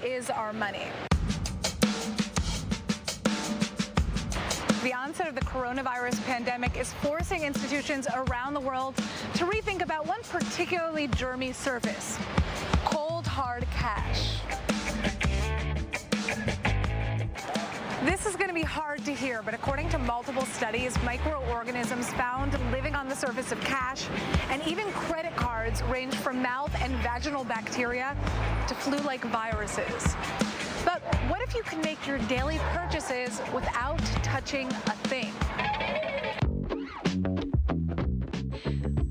is our money? The onset of the coronavirus pandemic is forcing institutions around the world to rethink about one particularly germy surface: cold, hard cash. This is going to be hard to hear, but according to multiple studies, microorganisms found living on the surface of cash and even credit cards range from mouth and vaginal bacteria to flu-like viruses. But what if you can make your daily purchases without touching a thing?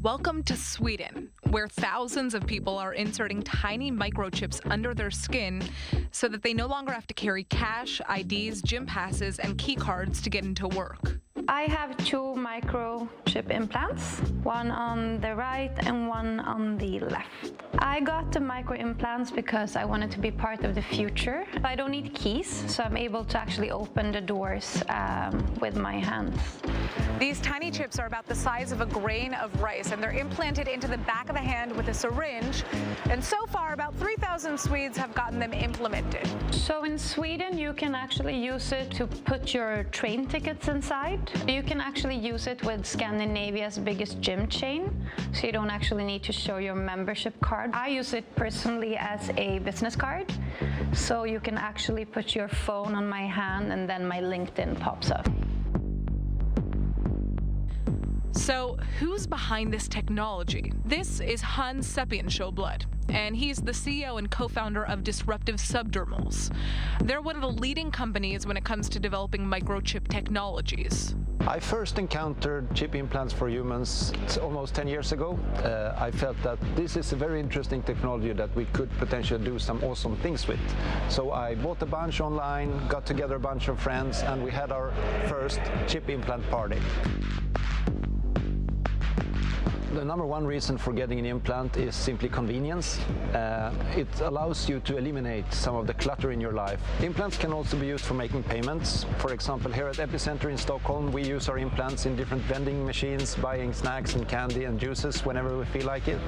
Welcome to Sweden, where thousands of people are inserting tiny microchips under their skin so that they no longer have to carry cash, IDs, gym passes, and key cards to get into work. I have 2 microchip implants, one on the right and one on the left. I got the micro implants because I wanted to be part of the future. I don't need keys, so I'm able to actually open the doors with my hands. These tiny chips are about the size of a grain of rice, and they're implanted into the back of the hand with a syringe. And so far, about 3,000 Swedes have gotten them implemented. So in Sweden, you can actually use it to put your train tickets inside. You can actually use it with Scandinavia's biggest gym chain, so you don't actually need to show your membership card. I use it personally as a business card, so you can actually put your phone on my hand and then my LinkedIn pops up. So who's behind this technology? This is Hans Sepian-Sjöblad, and he's the CEO and co-founder of Disruptive Subdermals. They're one of the leading companies when it comes to developing microchip technologies. I first encountered chip implants for humans almost 10 years ago. I felt that this is a very interesting technology that we could potentially do some awesome things with. So I bought a bunch online, got together a bunch of friends, and we had our first chip implant party. The number one reason for getting an implant is simply convenience. It allows you to eliminate some of the clutter in your life. Implants can also be used for making payments. For example, here at Epicenter in Stockholm, we use our implants in different vending machines, buying snacks and candy and juices whenever we feel like it.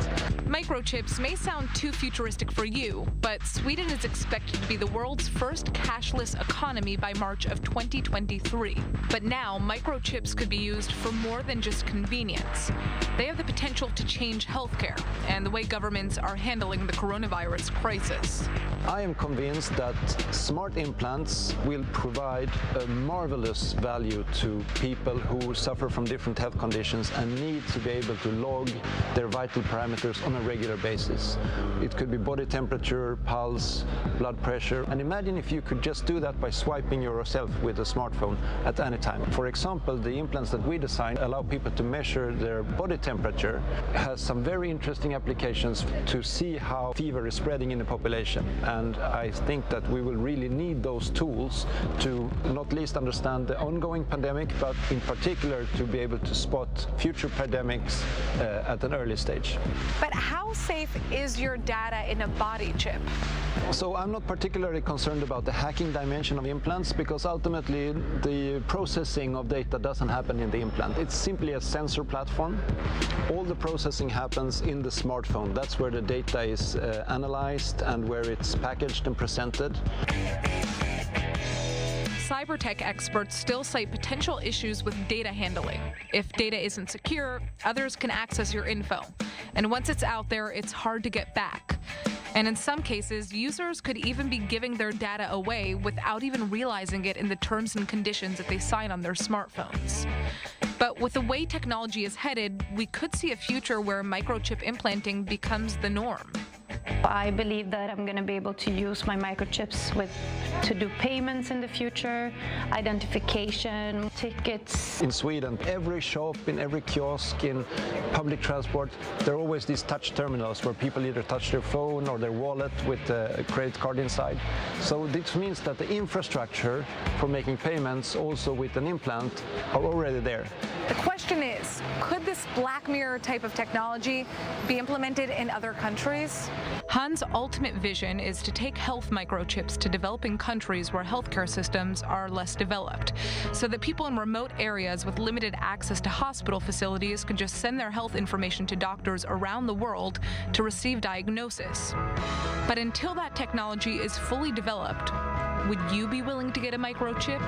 Microchips may sound too futuristic for you, but Sweden is expected to be the world's first cashless economy by March of 2023. But now, microchips could be used for more than just convenience. They have the potential to change healthcare and the way governments are handling the coronavirus crisis. I am convinced that smart implants will provide a marvelous value to people who suffer from different health conditions and need to be able to log their vital parameters on a regular basis. It could be body temperature, pulse, blood pressure, and imagine if you could just do that by swiping yourself with a smartphone at any time. For example, the implants that we designed allow people to measure their body temperature. Has some very interesting applications to see how fever is spreading in the population, and I think that we will really need those tools to not least understand the ongoing pandemic, but in particular to be able to spot future pandemics at an early stage. But how safe is your data in a body chip? So I'm not particularly concerned about the hacking dimension of implants, because ultimately the processing of data doesn't happen in the implant. It's simply a sensor platform. All the processing happens in the smartphone. That's where the data is analyzed and where it's packaged and presented. Cybertech experts still cite potential issues with data handling. If data isn't secure, others can access your info. And once it's out there, it's hard to get back. And in some cases, users could even be giving their data away without even realizing it in the terms and conditions that they sign on their smartphones. But with the way technology is headed, we could see a future where microchip implanting becomes the norm. I believe that I'm going to be able to use my microchips to do payments in the future, identification, tickets. In Sweden, every shop, in every kiosk, in public transport, there are always these touch terminals where people either touch their phone or their wallet with a credit card inside. So this means that the infrastructure for making payments also with an implant are already there. The question is, could this Black Mirror type of technology be implemented in other countries? Hans' ultimate vision is to take health microchips to developing countries where healthcare systems are less developed, so that people in remote areas with limited access to hospital facilities could just send their health information to doctors around the world to receive diagnosis. But until that technology is fully developed, would you be willing to get a microchip?